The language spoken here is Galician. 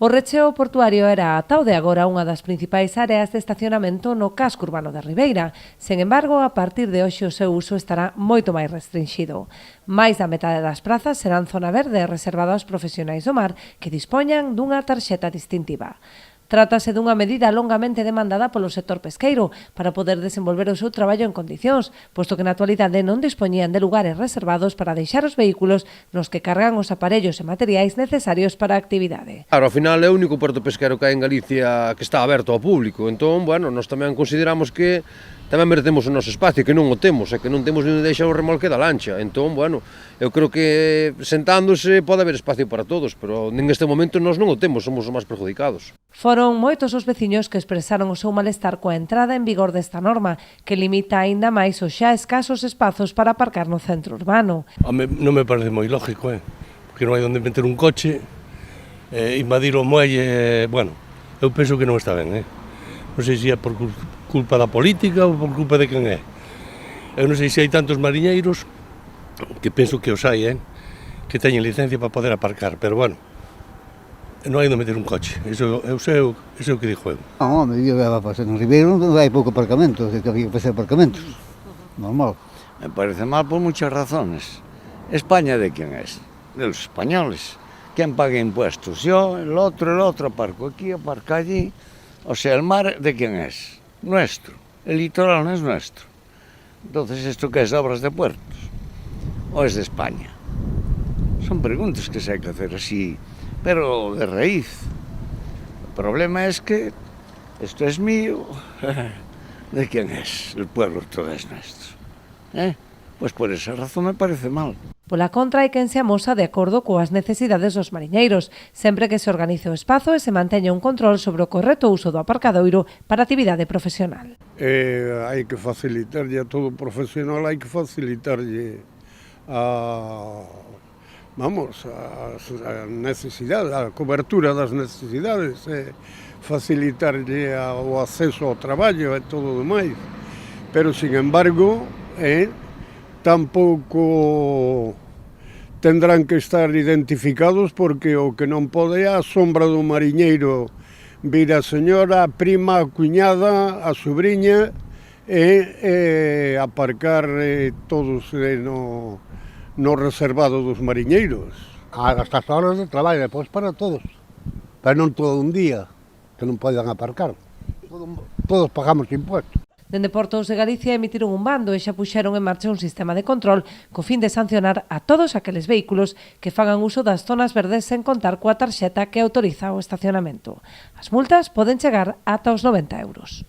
O recheo portuario era ata o de agora unha das principais áreas de estacionamento no casco urbano de Ribeira. Sen embargo, a partir de hoxe o seu uso estará moito máis restringido. Máis da metade das prazas serán zona verde reservada aos profesionais do mar que dispoñan dunha tarxeta distintiva. Trátase dunha medida longamente demandada polo sector pesqueiro para poder desenvolver o seu traballo en condicións, posto que na actualidade non dispoñían de lugares reservados para deixar os vehículos nos que cargan os aparellos e materiais necesarios para a actividade. Claro, ao final é o único porto pesquero que hai en Galicia que está aberto ao público, entón, bueno, nós tamén consideramos que tamén merecemos o noso espacio, que non o temos, e que non temos onde deixar o remolque da lancha. Entón, bueno, eu creo que sentándose pode haber espacio para todos, pero neste momento nós non o temos, somos os máis perjudicados. Foron moitos os veciños que expresaron o seu malestar coa entrada en vigor desta norma, que limita aínda máis os xa escasos espazos para aparcar no centro urbano. Non me parece moi lógico, porque non hai onde meter un coche, invadir o muelle, bueno, eu penso que non está ben, Non sei se é por culpa da política ou por culpa de quen é. Eu non sei se hai tantos mariñeiros, que penso que os hai, que teñen licencia para poder aparcar, pero bueno, non hai onde meter un coche, iso é o que dixo eu. Non, home, eu va pasar en Ribeiro, non hai pouco aparcamento, que había que facer aparcamentos, normal. Me parece mal por muchas razones. España de quién es? De los españoles. ¿Quién paga impuestos? Yo, el otro aparco aquí, aparco allí. O sea, el mar de quién es? Nuestro. El litoral no es nuestro. Entonces, ¿esto qué es? ¿Obras de puertos? ¿O es de España? Son preguntas que se hay que hacer así, pero de raíz. El problema es que esto es mío. ¿De quién es? El pueblo todo es nuestro. Pues por esa razón me parece mal. Pola contra, hai quen se amosa de acordo coas necesidades dos mariñeiros, sempre que se organice o espazo e se manteña un control sobre o correcto uso do aparcadoiro para actividade profesional. Hai que facilitarlle a todo profesional, hai que facilitarlle a necesidade, a cobertura das necesidades, facilitarlle o acceso ao traballo e todo o demais. Pero, sin embargo, tampouco tendrán que estar identificados, porque o que non pode é a sombra do mariñeiro vir a señora, a prima, a cuñada, a sobrinha e aparcar todos no reservado dos mariñeiros. Hasta as horas de traballo, depois para todos, pero non todo un día, que non poden aparcar. Todos pagamos impuestos. Dende Portos de Galicia emitiron un bando e xa puxeron en marcha un sistema de control co fin de sancionar a todos aqueles vehículos que fagan uso das zonas verdes sen contar coa tarxeta que autoriza o estacionamento. As multas poden chegar ata os 90 €.